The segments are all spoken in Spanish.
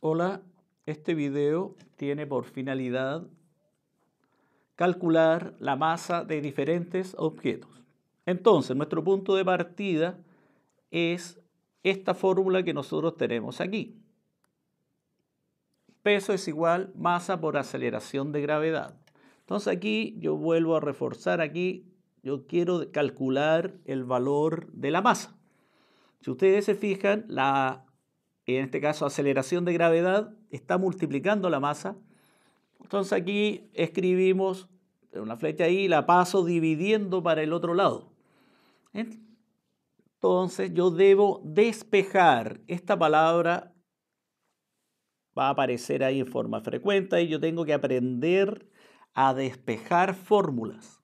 Hola, este video tiene por finalidad calcular la masa de diferentes objetos. Entonces, nuestro punto de partida es esta fórmula que nosotros tenemos aquí. Peso es igual masa por aceleración de gravedad. Entonces aquí yo vuelvo a reforzar aquí, yo quiero calcular el valor de la masa. Si ustedes se fijan, en este caso aceleración de gravedad está multiplicando la masa. Entonces aquí escribimos una flecha ahí, la paso dividiendo para el otro lado. Entonces yo debo despejar esta palabra, va a aparecer ahí en forma frecuente y yo tengo que aprender a despejar fórmulas.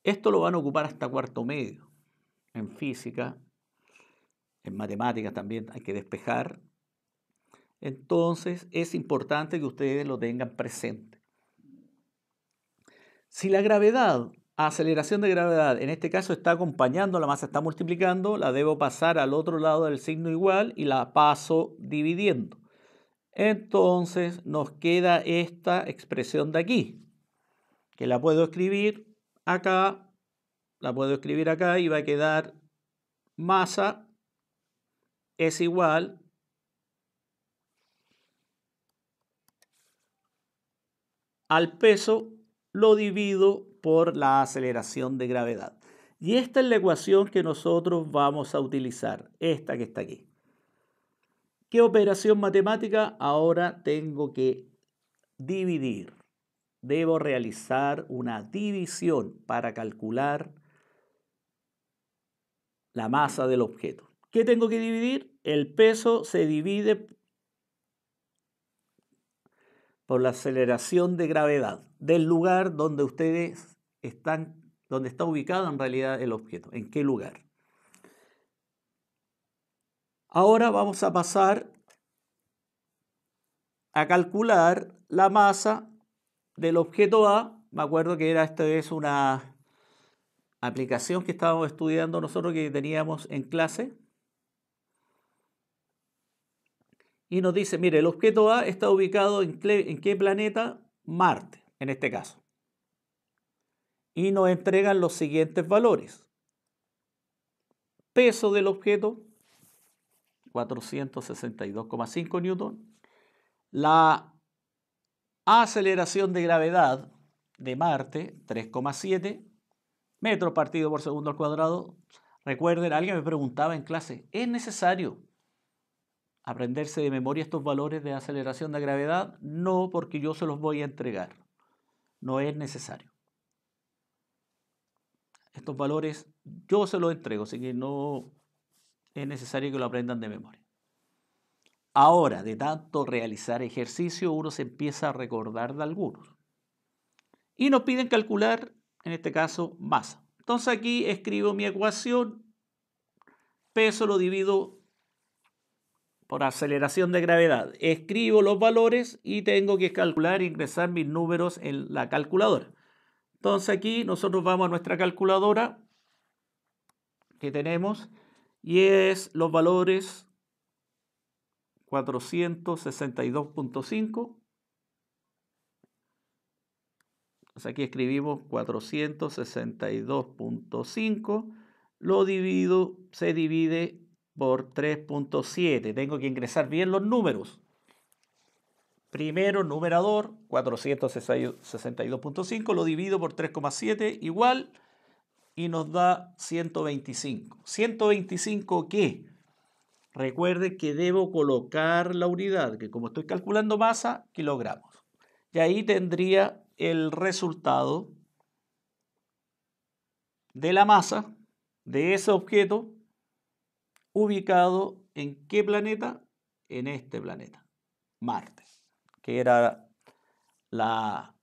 Esto lo van a ocupar hasta cuarto medio. En física, en matemáticas también hay que despejar. Entonces es importante que ustedes lo tengan presente. Si la gravedad, aceleración de gravedad, en este caso está acompañando la masa, está multiplicando, la debo pasar al otro lado del signo igual y la paso dividiendo. Entonces nos queda esta expresión de aquí, que la puedo escribir acá, y va a quedar masa es igual al peso, lo divido por la aceleración de gravedad. Y esta es la ecuación que nosotros vamos a utilizar, esta que está aquí. ¿Qué operación matemática? Ahora tengo que dividir. Debo realizar una división para calcular la masa del objeto. ¿Qué tengo que dividir? El peso se divide por la aceleración de gravedad del lugar donde ustedes están, donde está ubicado en realidad el objeto, en qué lugar. Ahora vamos a pasar a calcular la masa del objeto A. Me acuerdo que esta es una aplicación que estábamos estudiando nosotros, que teníamos en clase. Y nos dice, mire, el objeto A está ubicado en qué planeta? Marte, en este caso. Y nos entregan los siguientes valores. Peso del objeto, 462,5 newton. La aceleración de gravedad de Marte, 3,7 metros partido por segundo al cuadrado. Recuerden, alguien me preguntaba en clase, ¿es necesario aprenderse de memoria estos valores de aceleración de gravedad? No, porque yo se los voy a entregar. No es necesario. Estos valores yo se los entrego, así que no es necesario que lo aprendan de memoria. Ahora, de tanto realizar ejercicio, uno se empieza a recordar de algunos. Y nos piden calcular, en este caso, masa. Entonces aquí escribo mi ecuación, peso lo divido por aceleración de gravedad. Escribo los valores y tengo que calcular e ingresar mis números en la calculadora. Entonces aquí nosotros vamos a nuestra calculadora que tenemos y es los valores 462,5. Entonces aquí escribimos 462,5. Lo divido, se divide por 3,7. Tengo que ingresar bien los números. Primero, numerador, 462,5, lo divido por 3,7, igual, y nos da 125. ¿125 qué? Recuerde que debo colocar la unidad, que como estoy calculando masa, kilogramos. Y ahí tendría el resultado de la masa de ese objeto ubicado en qué planeta, en este planeta, Marte, que era la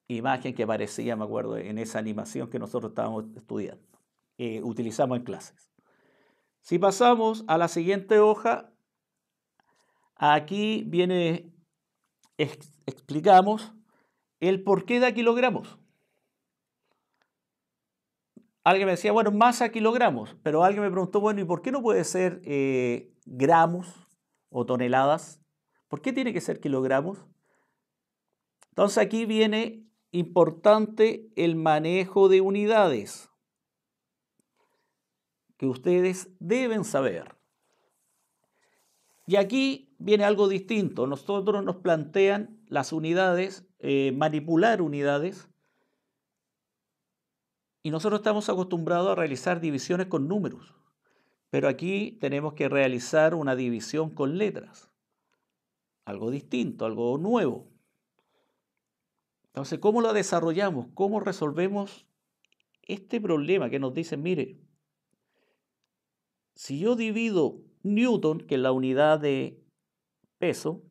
imagen que aparecía, me acuerdo, en esa animación que nosotros estábamos estudiando, utilizamos en clases. Si pasamos a la siguiente hoja, aquí viene, explicamos el porqué da kilogramos. Alguien me decía, bueno, masa kilogramos, pero alguien me preguntó, bueno, ¿y por qué no puede ser gramos? o toneladas. ¿Por qué tiene que ser kilogramos? Entonces aquí viene importante el manejo de unidades que ustedes deben saber. Y aquí viene algo distinto. Nosotros nos plantean las unidades, manipular unidades, y nosotros estamos acostumbrados a realizar divisiones con números. Pero aquí tenemos que realizar una división con letras. Algo distinto, algo nuevo. Entonces, ¿cómo lo desarrollamos? ¿Cómo resolvemos este problema que nos dicen, mire, si yo divido Newton, que es la unidad de peso,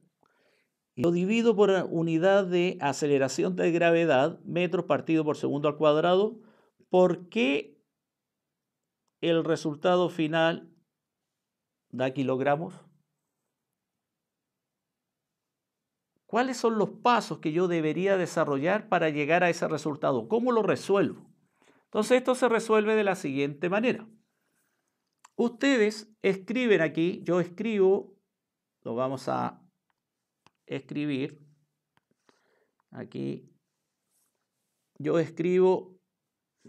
y lo divido por unidad de aceleración de gravedad, metros partido por segundo al cuadrado, ¿por qué el resultado final da kilogramos? ¿Cuáles son los pasos que yo debería desarrollar para llegar a ese resultado? ¿Cómo lo resuelvo? Entonces esto se resuelve de la siguiente manera. Ustedes escriben aquí, yo escribo, lo vamos a escribir aquí, yo escribo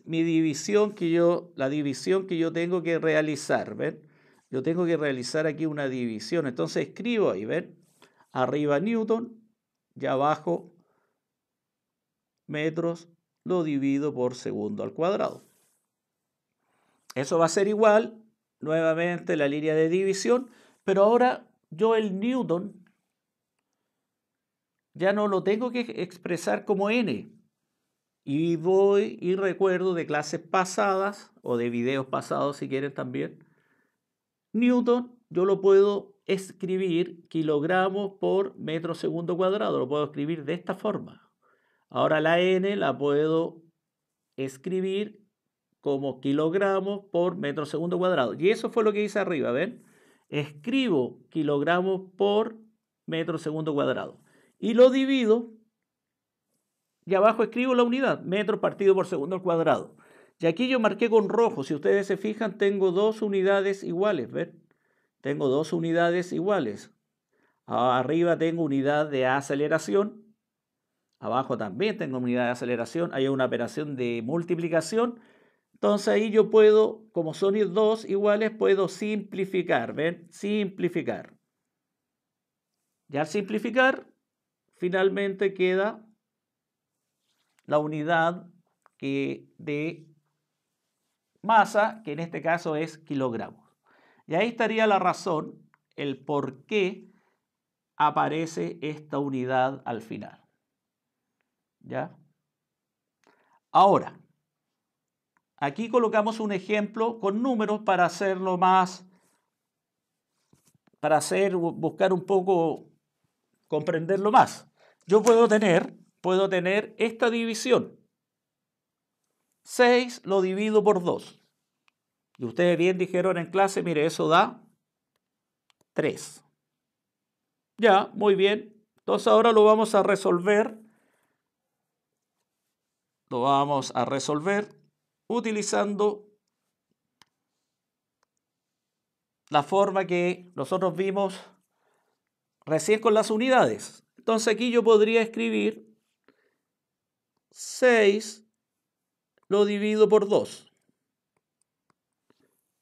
mi división la división que yo tengo que realizar, ¿ven? Yo tengo que realizar aquí una división, entonces escribo ahí, ¿ven? Arriba Newton y abajo metros, lo divido por segundo al cuadrado. Eso va a ser igual, nuevamente la línea de división, pero ahora yo el Newton ya no lo tengo que expresar como N. Y voy y recuerdo de clases pasadas o de videos pasados si quieren también. Newton yo lo puedo escribir kilogramos por metro segundo cuadrado. Lo puedo escribir de esta forma. Ahora la N la puedo escribir como kilogramos por metro segundo cuadrado. Y eso fue lo que hice arriba, ¿ven? Escribo kilogramos por metro segundo cuadrado. Y lo divido, y abajo escribo la unidad, metros partido por segundo al cuadrado. Y aquí yo marqué con rojo, si ustedes se fijan, tengo dos unidades iguales, ¿ven? Tengo dos unidades iguales. Arriba tengo unidad de aceleración, abajo también tengo unidad de aceleración, hay una operación de multiplicación. Entonces ahí yo puedo, como son dos iguales, puedo simplificar, ¿ven? Simplificar. Y al simplificar, finalmente queda la unidad de masa, que en este caso es kilogramos. Y ahí estaría la razón, el por qué aparece esta unidad al final. ¿Ya? Ahora, aquí colocamos un ejemplo con números para hacerlo más, buscar un poco, comprenderlo más. Yo puedo tener esta división. 6 lo divido por 2. Y ustedes bien dijeron en clase, mire, eso da 3. Ya, muy bien. Entonces ahora lo vamos a resolver. Lo vamos a resolver utilizando la forma que nosotros vimos recién con las unidades. Entonces aquí yo podría escribir 6 lo divido por 2.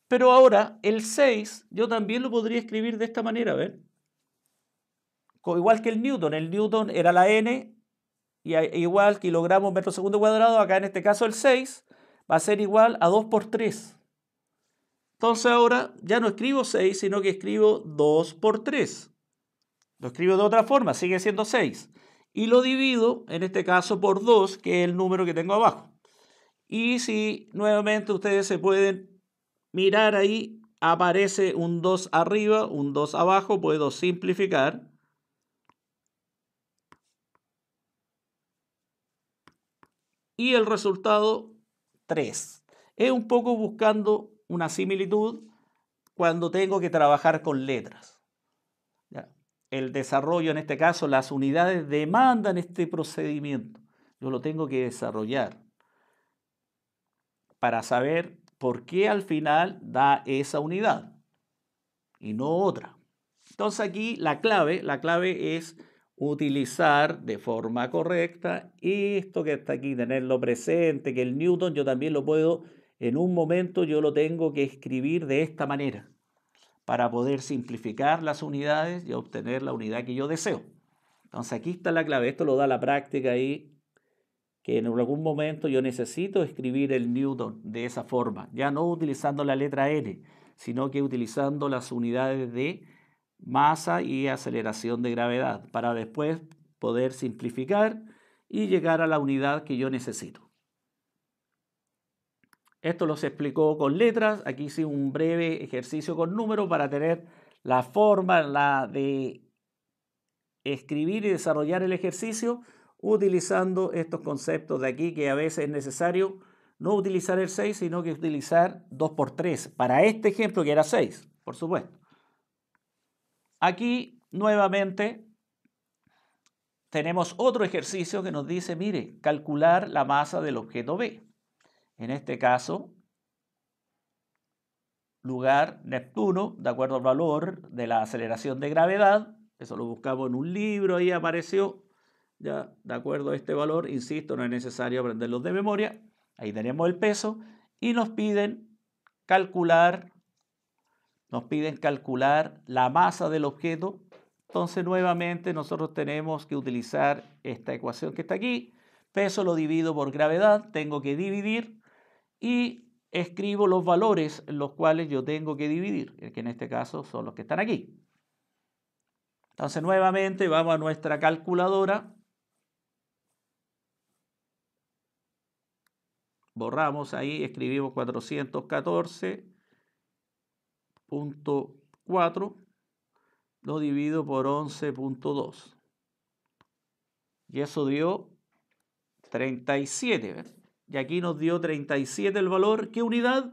Pero ahora el 6 yo también lo podría escribir de esta manera, ¿ven? Igual que el Newton era la N, y igual kilogramos metro segundo cuadrado, acá en este caso el 6 va a ser igual a 2 por 3. Entonces ahora ya no escribo 6, sino que escribo 2 por 3. Lo escribo de otra forma, sigue siendo 6. Y lo divido, en este caso, por 2, que es el número que tengo abajo. Y si nuevamente ustedes se pueden mirar ahí, aparece un 2 arriba, un 2 abajo, puedo simplificar. Y el resultado, 3. Es un poco buscando una similitud cuando tengo que trabajar con letras. ¿Ya? El desarrollo, en este caso, las unidades demandan este procedimiento. Yo lo tengo que desarrollar para saber por qué al final da esa unidad y no otra. Entonces aquí la clave es utilizar de forma correcta esto que está aquí, tenerlo presente, que el Newton yo también lo puedo, en un momento yo lo tengo que escribir de esta manera para poder simplificar las unidades y obtener la unidad que yo deseo. Entonces aquí está la clave, esto lo da la práctica ahí, que en algún momento yo necesito escribir el Newton de esa forma, ya no utilizando la letra N, sino que utilizando las unidades de masa y aceleración de gravedad, para después poder simplificar y llegar a la unidad que yo necesito. Esto lo se explicó con letras, aquí hice un breve ejercicio con números para tener la forma de escribir y desarrollar el ejercicio utilizando estos conceptos de aquí, que a veces es necesario no utilizar el 6, sino que utilizar 2 por 3, para este ejemplo que era 6, por supuesto. Aquí nuevamente tenemos otro ejercicio que nos dice, mire, calcular la masa del objeto B. En este caso, lugar Neptuno, de acuerdo al valor de la aceleración de gravedad. Eso lo buscamos en un libro, ahí apareció, ya de acuerdo a este valor. Insisto, no es necesario aprenderlos de memoria. Ahí tenemos el peso y nos piden calcular la masa del objeto. Entonces nuevamente nosotros tenemos que utilizar esta ecuación que está aquí. Peso lo divido por gravedad, tengo que dividir y escribo los valores en los cuales yo tengo que dividir, que en este caso son los que están aquí. Entonces nuevamente vamos a nuestra calculadora, borramos ahí, escribimos 414.4, lo divido por 11.2 y eso dio 37, ¿ves? Y aquí nos dio 37 el valor. ¿Qué unidad?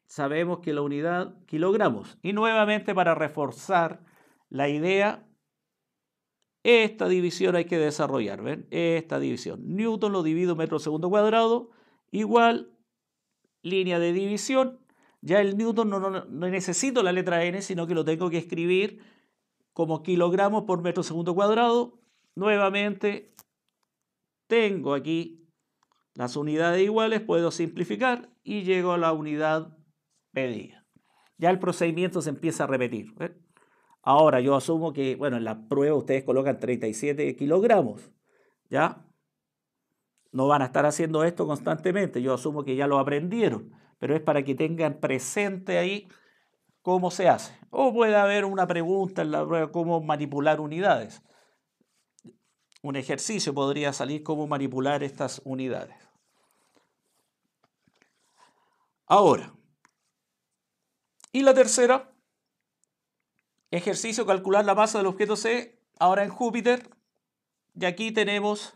Sabemos que la unidad kilogramos. Y nuevamente, para reforzar la idea, esta división hay que desarrollar. ¿Ven? Esta división. Newton lo divido metro segundo cuadrado igual línea de división. Ya el Newton no necesito la letra N, sino que lo tengo que escribir como kilogramos por metro segundo cuadrado. Nuevamente tengo aquí las unidades iguales, puedo simplificar y llego a la unidad pedida. Ya el procedimiento se empieza a repetir. ¿Ven? Ahora yo asumo que, bueno, en la prueba ustedes colocan 37 kilogramos, ¿ya? No van a estar haciendo esto constantemente, yo asumo que ya lo aprendieron, pero es para que tengan presente ahí cómo se hace. O puede haber una pregunta en la prueba, cómo manipular unidades. Un ejercicio podría salir cómo manipular estas unidades. Ahora, y la tercera, ejercicio, calcular la masa del objeto C, ahora en Júpiter, y aquí tenemos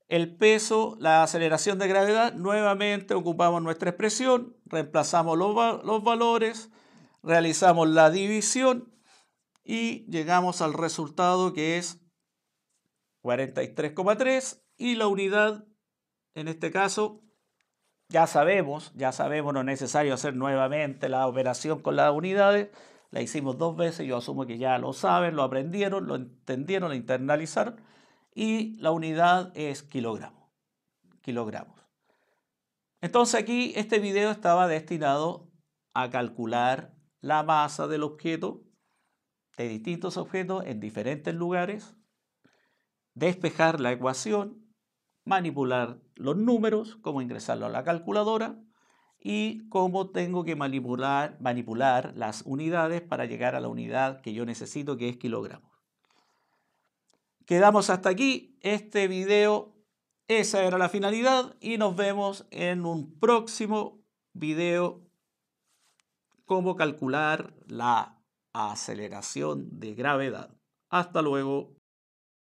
el peso, la aceleración de gravedad. Nuevamente ocupamos nuestra expresión, reemplazamos los valores, realizamos la división y llegamos al resultado que es 43,3 y la unidad, en este caso, ya sabemos, no es necesario hacer nuevamente la operación con las unidades, la hicimos 2 veces, yo asumo que ya lo saben, lo aprendieron, lo entendieron, lo internalizaron, y la unidad es kilogramos. Entonces aquí este video estaba destinado a calcular la masa del objeto, de distintos objetos en diferentes lugares, despejar la ecuación, manipular los números, cómo ingresarlo a la calculadora y cómo tengo que manipular las unidades para llegar a la unidad que yo necesito, que es kilogramos. Quedamos hasta aquí. Este video, esa era la finalidad y nos vemos en un próximo video, cómo calcular la aceleración de gravedad. Hasta luego.